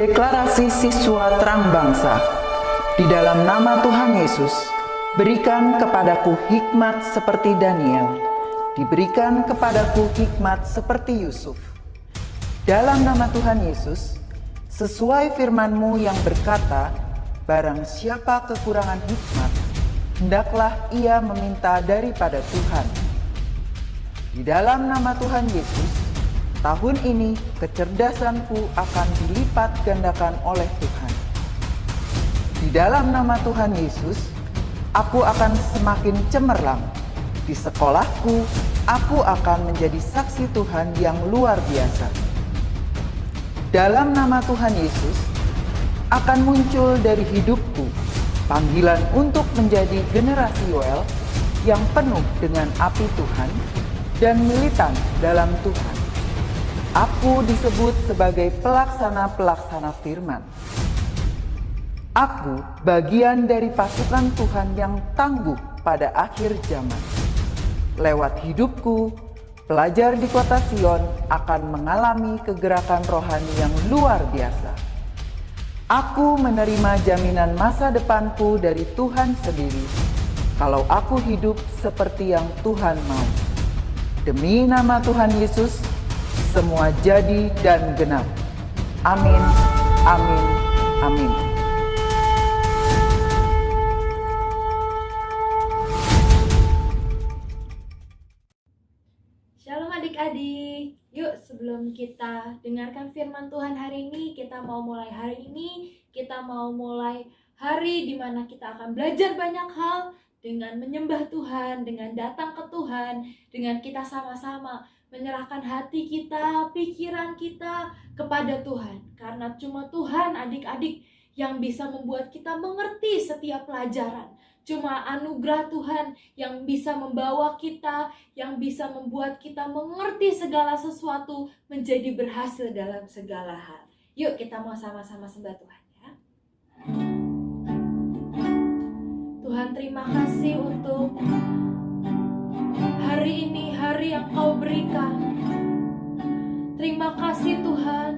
Deklarasi Siswa Terang Bangsa. Di dalam nama Tuhan Yesus, berikan kepadaku hikmat seperti Daniel, diberikan kepadaku hikmat seperti Yusuf. Dalam nama Tuhan Yesus, sesuai firman-Mu yang berkata, barang siapa kekurangan hikmat, hendaklah ia meminta daripada Tuhan. Di dalam nama Tuhan Yesus, tahun ini kecerdasanku akan dilipat gandakan oleh Tuhan. Di dalam nama Tuhan Yesus, aku akan semakin cemerlang. Di sekolahku, aku akan menjadi saksi Tuhan yang luar biasa. Dalam nama Tuhan Yesus, akan muncul dari hidupku panggilan untuk menjadi generasi Yoel yang penuh dengan api Tuhan dan militan dalam Tuhan. Aku disebut sebagai pelaksana-pelaksana firman. Aku bagian dari pasukan Tuhan yang tangguh pada akhir zaman. Lewat hidupku, pelajar di kota Sion akan mengalami kegerakan rohani yang luar biasa. Aku menerima jaminan masa depanku dari Tuhan sendiri, kalau aku hidup seperti yang Tuhan mau. Demi nama Tuhan Yesus, semua jadi dan genap. Amin, amin, amin. Shalom adik-adik. Yuk sebelum kita dengarkan firman Tuhan hari ini, kita mau mulai hari di mana kita akan belajar banyak hal dengan menyembah Tuhan, dengan datang ke Tuhan, dengan kita sama-sama menyerahkan hati kita, pikiran kita kepada Tuhan. Karena cuma Tuhan adik-adik yang bisa membuat kita mengerti setiap pelajaran. Cuma anugerah Tuhan yang bisa membawa kita, yang bisa membuat kita mengerti segala sesuatu, menjadi berhasil dalam segala hal. Yuk kita mau sama-sama sembah Tuhan ya. Tuhan, terima kasih untuk hari ini, hari yang Kau berikan. Terima kasih Tuhan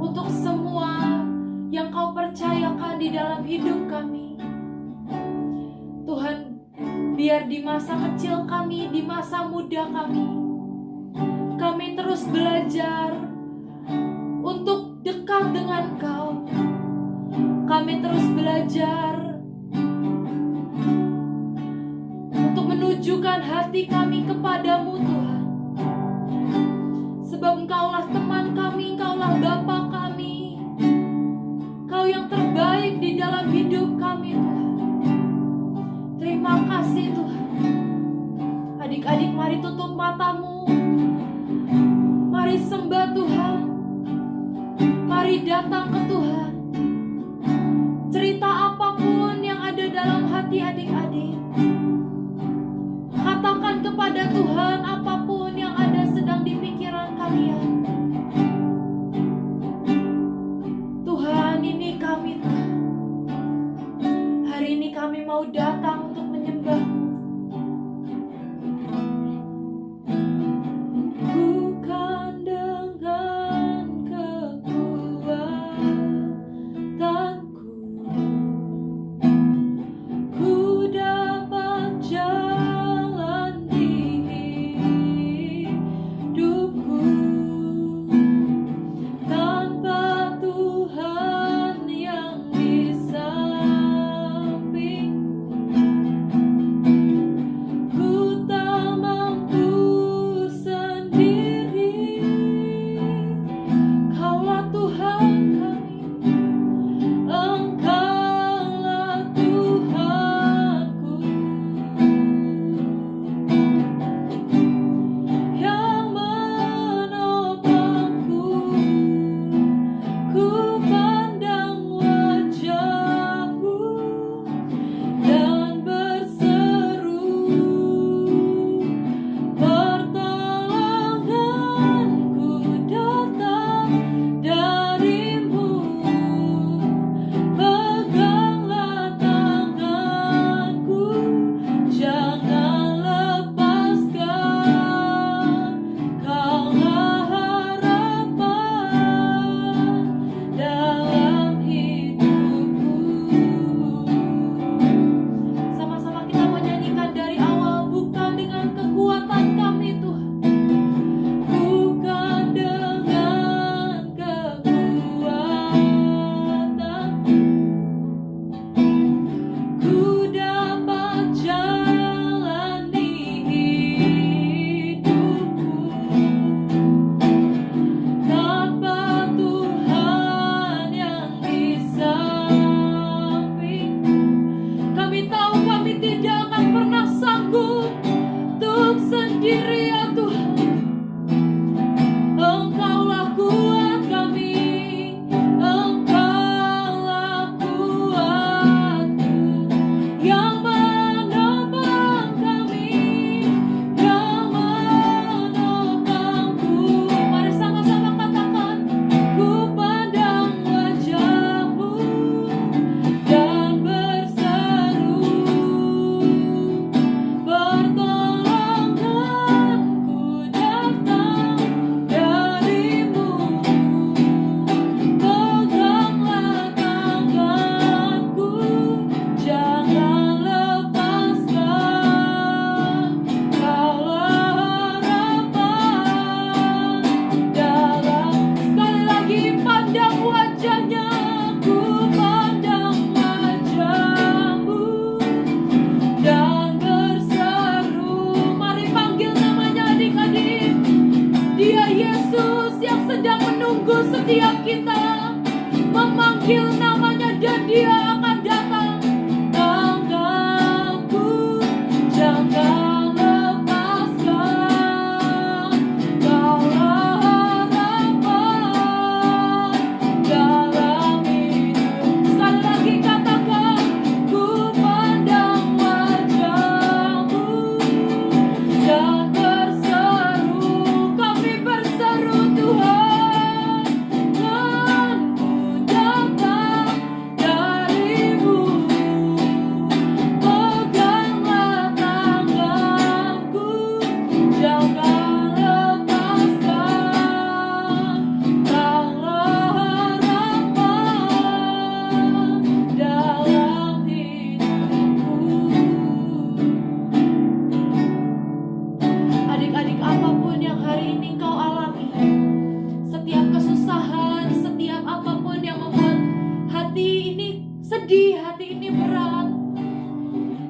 untuk semua yang Kau percayakan di dalam hidup kami. Tuhan, biar di masa kecil kami, di masa muda kami terus belajar untuk dekat dengan Kau. Kami terus belajar untuk menunjukkan hati kami kepadamu Tuhan. Sebab Engkaulah teman kami, Engkaulah Bapa kami. Kau yang terbaik di dalam hidup kami Tuhan. Terima kasih Tuhan. Adik-adik mari tutup matamu. Mari sembah Tuhan. Mari datang ke Tuhan. Cerita apapun yang ada dalam hati adik-adik, katakan kepada Tuhan apapun yang ada sedang di pikiran kalian. Tuhan, ini kami Tuhan. Hari ini kami mau datang untuk menyembah. Bukan dengan kekuatanku ku dapat jalan di hidupku, tanpa Tuhan yang di sampingku.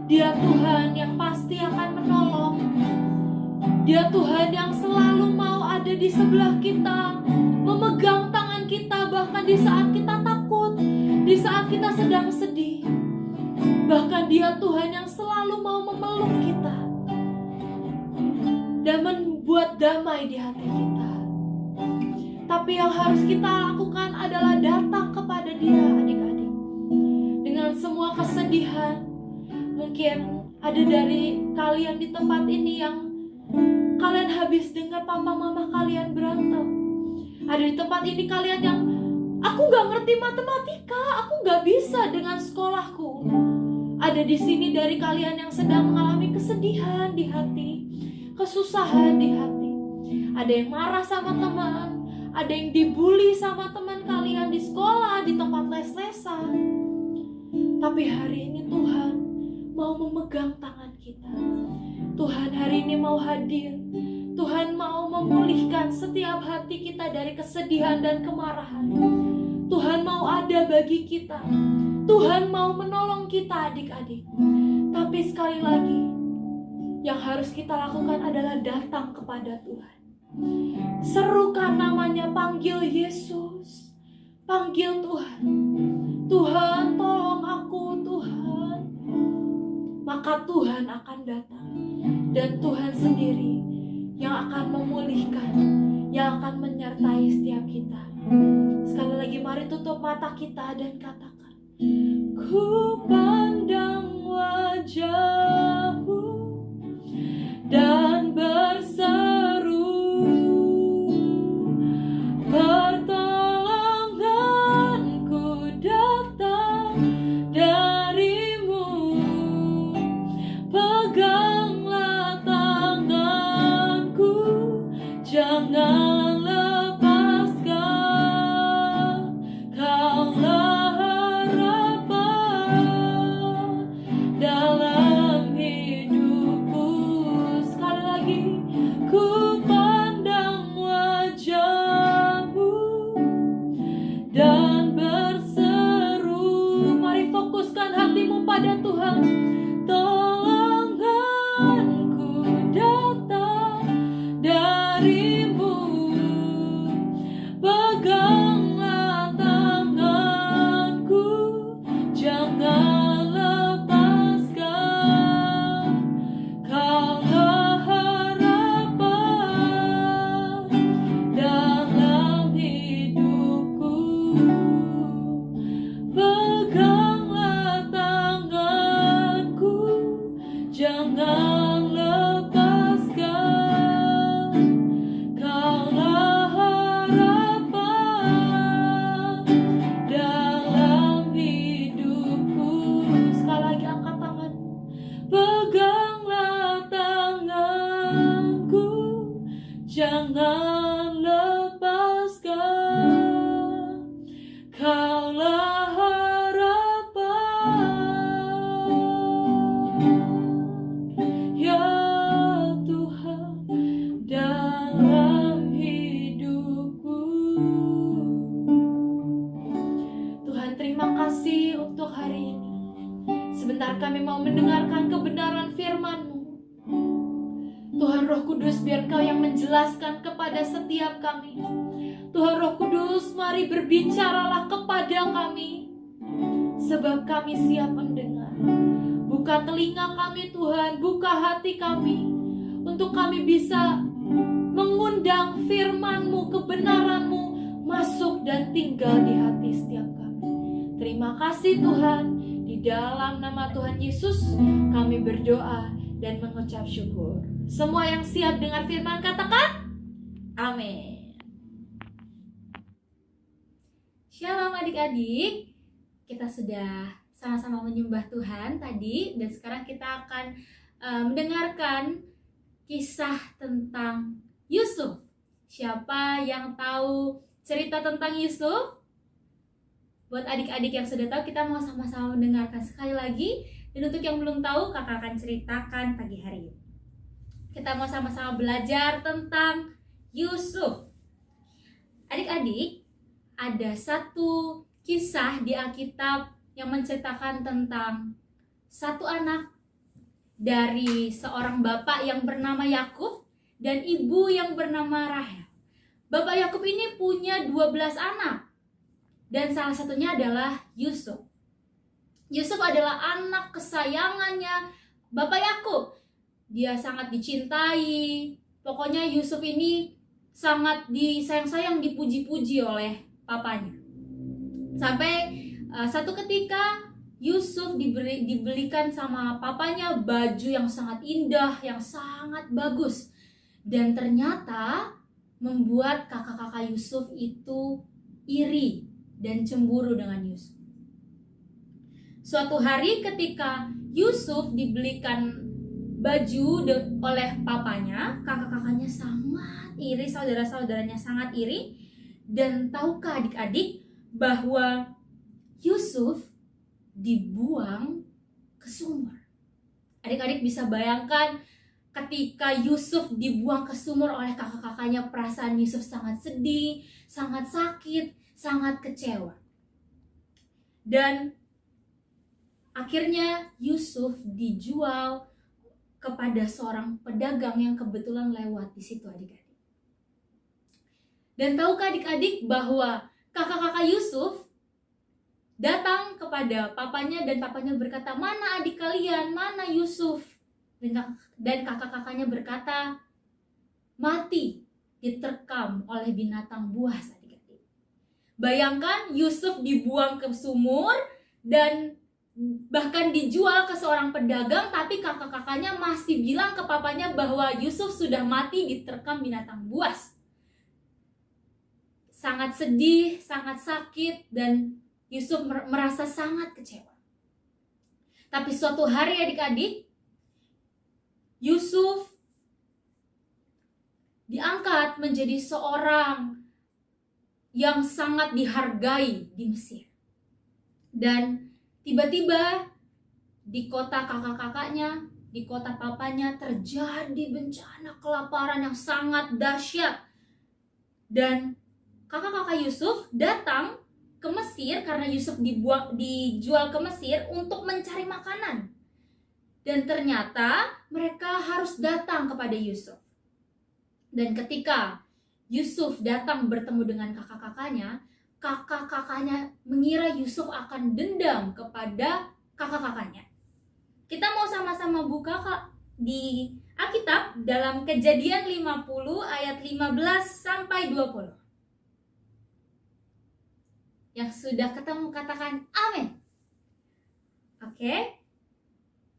Dia Tuhan yang pasti akan menolong. Dia Tuhan yang selalu mau ada di sebelah kita, memegang tangan kita bahkan di saat kita takut, di saat kita sedang sedih. Bahkan Dia Tuhan yang selalu mau memeluk kita dan membuat damai di hati kita. Tapi yang harus kita lakukan adalah datang kepada Dia, adik-adik. Dengan semua kesedihan, mungkin ada dari kalian di tempat ini yang kalian habis dengar papa mama kalian berantem. Ada di tempat ini kalian yang, aku gak ngerti matematika, aku gak bisa dengan sekolahku. Ada di sini dari kalian yang sedang mengalami kesedihan di hati, kesusahan di hati. Ada yang marah sama teman, ada yang dibully sama teman kalian di sekolah, di tempat les-lesan. Tapi hari ini Tuhan mau memegang tangan kita. Tuhan hari ini mau hadir. Tuhan mau memulihkan setiap hati kita dari kesedihan dan kemarahan. Tuhan mau ada bagi kita. Tuhan mau menolong kita, adik-adik. Tapi sekali lagi, yang harus kita lakukan adalah datang kepada Tuhan. Serukan namanya, panggil Yesus. Panggil Tuhan. Tuhan, tolong aku, Tuhan. Maka Tuhan akan datang. Dan Tuhan sendiri yang akan memulihkan, yang akan menyertai setiap kita. Sekali lagi mari tutup mata kita dan katakan, ku pandang wajah-Mu dan berseru, pertolonganku datang dari-Mu. Peganglah tanganku, jangan lepaskan. Kaulah harapan dalam hidupku. Sekali lagi, ku pandang wajah-Mu dan berseru. Mari fokuskan hatimu pada Tuhan. Tolonganku datang dari-Mu. Peganglah tanganku, jangan lepaskan. Kaulah harapan dalam hidupku. Peganglah tanganku, jangan lepaskan. Kaulah harapan dalam hidupku. Sekali lagi angkat tangan. Peganglah tanganku, jangan lepaskan. Kaulah harapan, ya Tuhan, dalam hidupku. Tuhan, terima kasih untuk hari ini. Sebentar kami mau mendengarkan kebenaran firman-Mu. Tuhan Roh Kudus, biar Kau yang menjelaskan kepada setiap kami. Tuhan Roh Kudus, mari berbicaralah kepada kami, sebab kami siap mendengar. Buka telinga kami Tuhan, buka hati kami, untuk kami bisa mengundang firman-Mu, kebenaran-Mu masuk dan tinggal di hati setiap kami. Terima kasih Tuhan, di dalam nama Tuhan Yesus kami berdoa dan mengucap syukur. Semua yang siap dengar firman katakan amin. Shalom adik-adik, kita sudah sama-sama menyembah Tuhan tadi, dan sekarang kita akan mendengarkan kisah tentang Yusuf. Siapa yang tahu cerita tentang Yusuf? Buat adik-adik yang sudah tahu, kita mau sama-sama mendengarkan sekali lagi. Dan untuk yang belum tahu, kakak akan ceritakan pagi hari ini. Kita mau sama-sama belajar tentang Yusuf. Adik-adik, ada satu kisah di Alkitab yang menceritakan tentang satu anak dari seorang bapak yang bernama Yakub dan ibu yang bernama Rahel. Bapak Yakub ini punya 12 anak dan salah satunya adalah Yusuf. Yusuf adalah anak kesayangannya Bapak Yakub. Dia sangat dicintai. Pokoknya Yusuf ini sangat disayang-sayang, dipuji-puji oleh papanya. Sampai satu ketika Yusuf dibelikan sama papanya baju yang sangat indah, yang sangat bagus. Dan ternyata membuat kakak-kakak Yusuf itu iri dan cemburu dengan Yusuf. Suatu hari ketika Yusuf dibelikan baju oleh papanya, kakak-kakaknya sangat iri, saudara-saudaranya sangat iri. Dan tahukah adik-adik bahwa Yusuf dibuang ke sumur? Adik-adik bisa bayangkan ketika Yusuf dibuang ke sumur oleh kakak-kakaknya, perasaan Yusuf sangat sedih, sangat sakit, sangat kecewa. Dan akhirnya Yusuf dijual kepada seorang pedagang yang kebetulan lewat di situ, adik-adik. Dan tahukah adik-adik bahwa kakak-kakak Yusuf datang kepada papanya dan papanya berkata, "Mana adik kalian? Mana Yusuf?" Dan kakak-kakaknya berkata, "Mati, diterkam oleh binatang buas." Adik-adik, bayangkan Yusuf dibuang ke sumur dan bahkan dijual ke seorang pedagang, tapi kakak-kakaknya masih bilang ke papanya bahwa Yusuf sudah mati diterkam binatang buas. Sangat sedih, sangat sakit, dan Yusuf merasa sangat kecewa. Tapi suatu hari adik-adik, Yusuf diangkat menjadi seorang yang sangat dihargai di Mesir. Dan tiba-tiba di kota kakak-kakaknya, di kota papanya terjadi bencana kelaparan yang sangat dahsyat. Dan kakak-kakak Yusuf datang ke Mesir karena Yusuf dijual ke Mesir untuk mencari makanan. Dan ternyata mereka harus datang kepada Yusuf. Dan ketika Yusuf datang bertemu dengan kakak-kakaknya, kakak-kakaknya mengira Yusuf akan dendam kepada kakak-kakaknya. Kita mau sama-sama buka di Alkitab dalam Kejadian 50 ayat 15 sampai 20. Yang sudah ketemu katakan amin. Oke,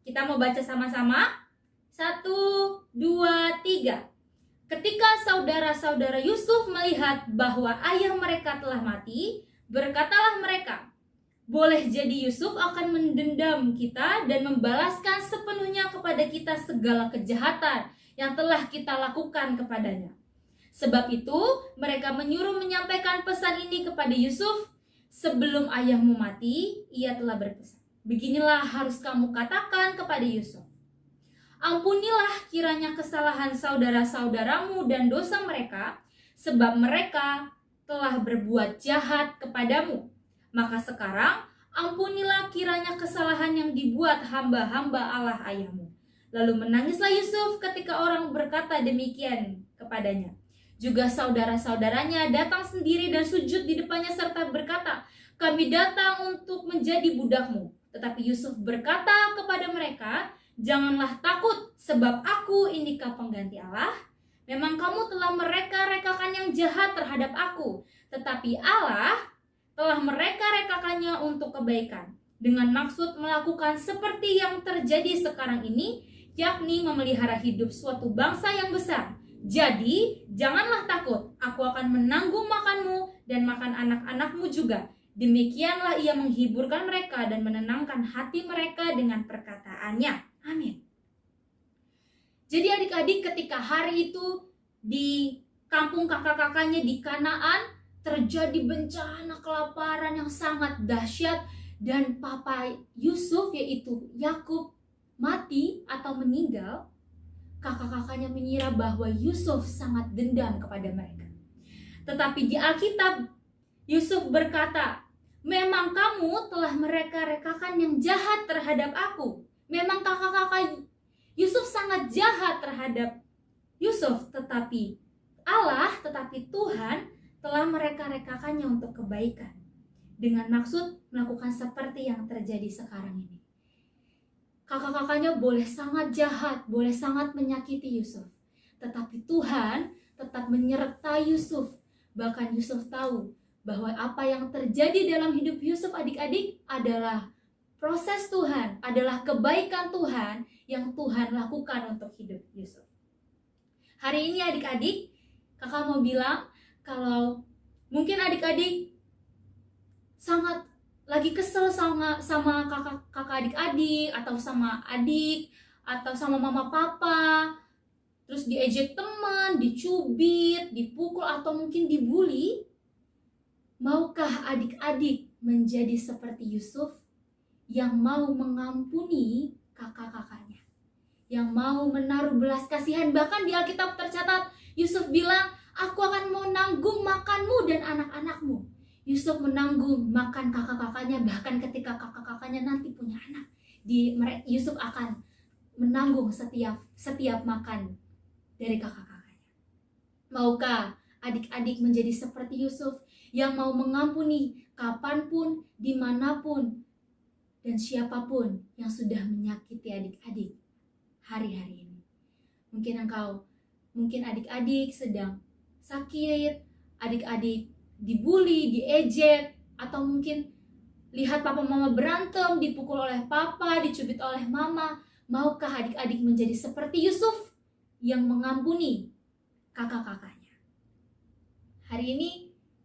kita mau baca sama-sama. 1, 2, 3. Ketika saudara-saudara Yusuf melihat bahwa ayah mereka telah mati, berkatalah mereka, "Boleh jadi Yusuf akan mendendam kita dan membalaskan sepenuhnya kepada kita segala kejahatan yang telah kita lakukan kepadanya." Sebab itu mereka menyuruh menyampaikan pesan ini kepada Yusuf. "Sebelum ayahmu mati, ia telah berpesan, beginilah harus kamu katakan kepada Yusuf, ampunilah kiranya kesalahan saudara-saudaramu dan dosa mereka, sebab mereka telah berbuat jahat kepadamu. Maka sekarang ampunilah kiranya kesalahan yang dibuat hamba-hamba Allah ayahmu." Lalu menangislah Yusuf ketika orang berkata demikian kepadanya. Juga saudara-saudaranya datang sendiri dan sujud di depannya serta berkata, "Kami datang untuk menjadi budakmu." Tetapi Yusuf berkata kepada mereka, "Janganlah takut, sebab aku inikah pengganti Allah? Memang kamu telah mereka-rekakan yang jahat terhadap aku, tetapi Allah telah mereka-rekakannya untuk kebaikan, dengan maksud melakukan seperti yang terjadi sekarang ini, yakni memelihara hidup suatu bangsa yang besar. Jadi, janganlah takut, aku akan menanggung makanmu dan makan anak-anakmu juga." Demikianlah ia menghiburkan mereka dan menenangkan hati mereka dengan perkataannya. Amin. Jadi adik-adik, ketika hari itu di kampung kakak-kakaknya di Kanaan terjadi bencana kelaparan yang sangat dahsyat, dan papa Yusuf yaitu Yakub mati atau meninggal, kakak-kakaknya mengira bahwa Yusuf sangat dendam kepada mereka. Tetapi di Alkitab Yusuf berkata, "Memang kamu telah mereka-rekakan yang jahat terhadap aku. Memang kakak-kakak sangat jahat terhadap Yusuf, tetapi Tuhan telah mereka-rekakannya untuk kebaikan dengan maksud melakukan seperti yang terjadi sekarang ini. Kakak-kakaknya boleh sangat jahat, boleh sangat menyakiti Yusuf, tetapi Tuhan tetap menyertai Yusuf. Bahkan Yusuf tahu bahwa apa yang terjadi dalam hidup Yusuf adik-adik adalah proses Tuhan, adalah kebaikan Tuhan yang Tuhan lakukan untuk hidup Yusuf. Hari ini adik-adik, kakak mau bilang kalau mungkin adik-adik sangat lagi kesel sama kakak adik-adik, atau sama adik, atau sama mama papa, terus diejek teman, dicubit, dipukul, atau mungkin dibully. Maukah adik-adik menjadi seperti Yusuf yang mau mengampuni kakak-kakaknya, yang mau menaruh belas kasihan? Bahkan di Alkitab tercatat Yusuf bilang, aku akan menanggung makanmu dan anak-anakmu. Yusuf menanggung makan kakak-kakaknya, bahkan ketika kakak-kakaknya nanti punya anak, Yusuf akan menanggung setiap makan dari kakak-kakaknya. Maukah adik-adik menjadi seperti Yusuf yang mau mengampuni kapanpun, dimanapun, dan siapapun yang sudah menyakiti adik-adik hari-hari ini? Mungkin adik-adik sedang sakit, adik-adik dibully, diejek, atau mungkin lihat papa mama berantem, dipukul oleh papa, dicubit oleh mama. Maukah adik-adik menjadi seperti Yusuf yang mengampuni kakak-kakaknya? Hari ini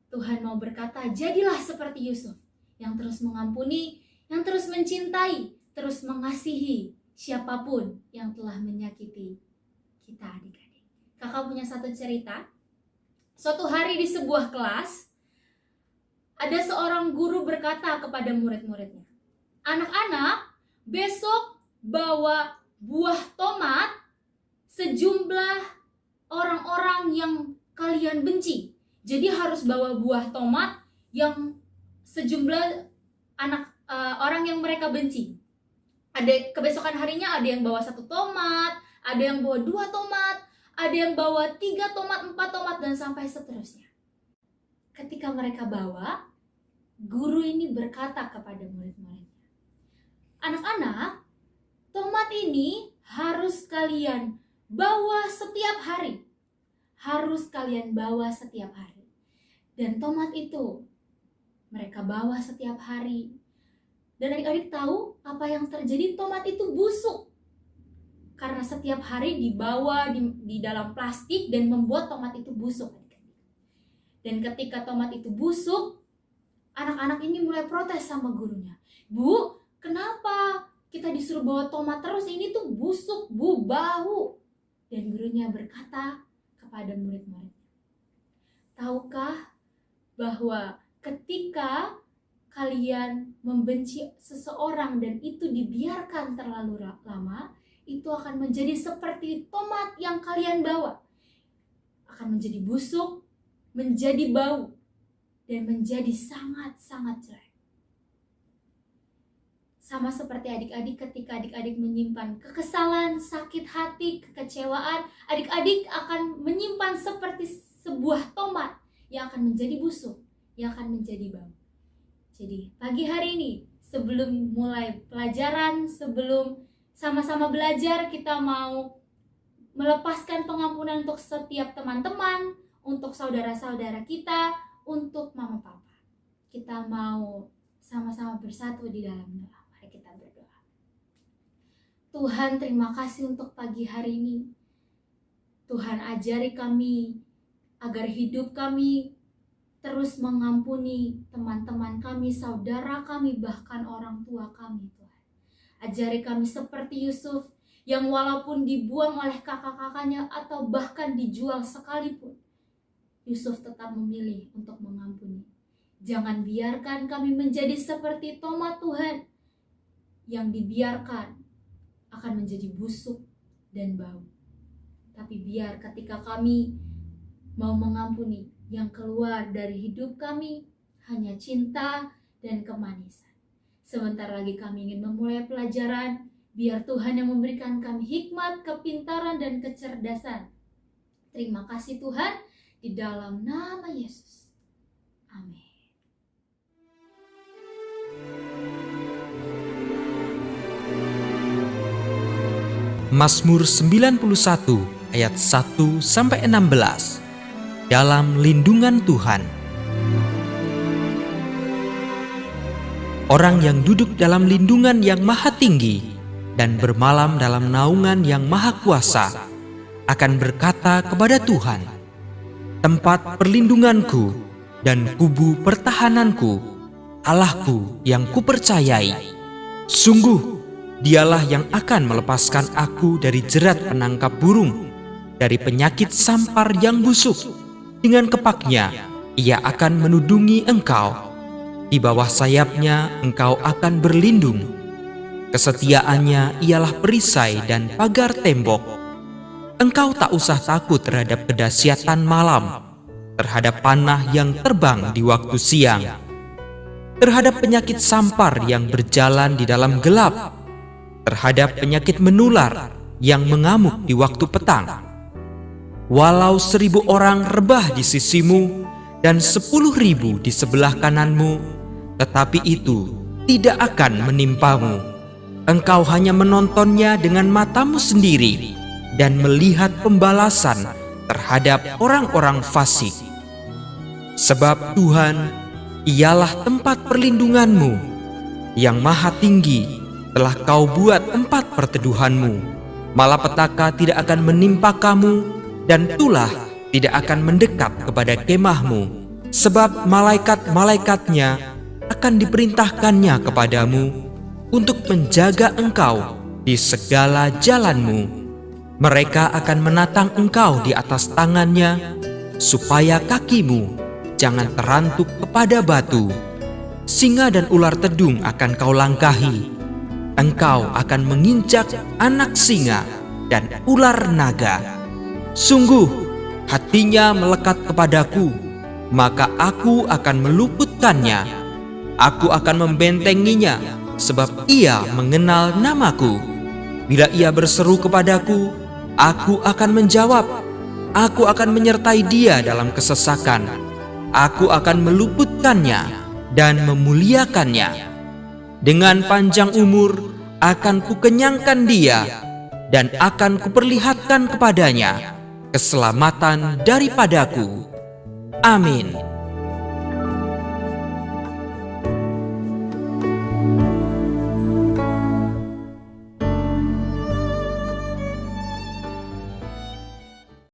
Tuhan mau berkata, jadilah seperti Yusuf yang terus mengampuni, yang terus mencintai, terus mengasihi siapapun yang telah menyakiti kita adik-adik. Kakak punya satu cerita. Suatu hari di sebuah kelas, ada seorang guru berkata kepada murid-muridnya, anak-anak, besok bawa buah tomat sejumlah orang-orang yang kalian benci. Jadi harus bawa buah tomat yang sejumlah orang yang mereka benci. Kebesokan harinya ada yang bawa 1 tomat, ada yang bawa 2 tomat, ada yang bawa 3 tomat, 4 tomat, dan sampai seterusnya. Ketika mereka bawa, guru ini berkata kepada murid-muridnya, anak-anak, tomat ini harus kalian bawa setiap hari. Harus kalian bawa setiap hari. Dan tomat itu mereka bawa setiap hari. Dan adik-adik tahu apa yang terjadi? Tomat itu busuk. Karena setiap hari dibawa di dalam plastik dan membuat tomat itu busuk. Dan ketika tomat itu busuk, anak-anak ini mulai protes sama gurunya. Bu, kenapa kita disuruh bawa tomat terus? Ini tuh busuk, bu, bau. Dan gurunya berkata kepada murid-muridnya, tahukah bahwa ketika kalian membenci seseorang dan itu dibiarkan terlalu lama, itu akan menjadi seperti tomat yang kalian bawa. Akan menjadi busuk, menjadi bau, dan menjadi sangat-sangat jelek. Sama seperti adik-adik, ketika adik-adik menyimpan kekesalan, sakit hati, kekecewaan, adik-adik akan menyimpan seperti sebuah tomat yang akan menjadi busuk, yang akan menjadi bau. Jadi pagi hari ini, sebelum mulai pelajaran, sebelum sama-sama belajar, kita mau melepaskan pengampunan untuk setiap teman-teman, untuk saudara-saudara kita, untuk mama papa. Kita mau sama-sama bersatu di dalam doa. Mari kita berdoa. Tuhan, terima kasih untuk pagi hari ini. Tuhan, ajari kami agar hidup kami terus mengampuni teman-teman kami, saudara kami, bahkan orang tua kami, Tuhan. Ajari kami seperti Yusuf yang walaupun dibuang oleh kakak-kakaknya atau bahkan dijual sekalipun, Yusuf tetap memilih untuk mengampuni. Jangan biarkan kami menjadi seperti tomat, Tuhan, yang dibiarkan akan menjadi busuk dan bau. Tapi biar ketika kami mau mengampuni, yang keluar dari hidup kami hanya cinta dan kemanisan. Sebentar lagi kami ingin memulai pelajaran, Biar Tuhan yang memberikan kami hikmat, kepintaran, dan kecerdasan. Terima kasih Tuhan, di dalam nama Yesus. Amin. Mazmur 91 ayat 1-16. Dalam lindungan Tuhan. Orang yang duduk dalam lindungan yang maha tinggi dan bermalam dalam naungan yang maha kuasa akan berkata kepada Tuhan, tempat perlindunganku dan kubu pertahananku, Allahku yang kupercayai. Sungguh, Dialah yang akan melepaskan aku dari jerat penangkap burung, dari penyakit sampar yang busuk. Dengan kepaknya, Ia akan menudungi engkau. Di bawah sayapnya engkau akan berlindung. Kesetiaannya ialah perisai dan pagar tembok. Engkau tak usah takut terhadap kedahsyatan malam, terhadap panah yang terbang di waktu siang, terhadap penyakit sampar yang berjalan di dalam gelap, terhadap penyakit menular yang mengamuk di waktu petang. Walau 1.000 orang rebah di sisimu dan 10.000 di sebelah kananmu, tetapi itu tidak akan menimpamu. Engkau hanya menontonnya dengan matamu sendiri dan melihat pembalasan terhadap orang-orang fasik. Sebab Tuhan, Ialah tempat perlindunganmu, yang maha tinggi telah kau buat tempat perteduhanmu. Malapetaka tidak akan menimpa kamu, dan tulah tidak akan mendekat kepada kemahmu. Sebab malaikat-malaikatnya akan diperintahkannya kepadamu untuk menjaga engkau di segala jalanmu. Mereka akan menatang engkau di atas tangannya, supaya kakimu jangan terantuk kepada batu. Singa dan ular tedung akan kau langkahi. Engkau akan menginjak anak singa dan ular naga. Sungguh, hatinya melekat kepadaku, maka aku akan meluputkannya. Aku akan membentenginya, sebab ia mengenal namaku. Bila ia berseru kepadaku, aku akan menjawab. Aku akan menyertai dia dalam kesesakan. Aku akan meluputkannya dan memuliakannya. Dengan panjang umur akan kukenyangkan dia, dan akan kuperlihatkan kepadanya keselamatan daripadaku. Amin.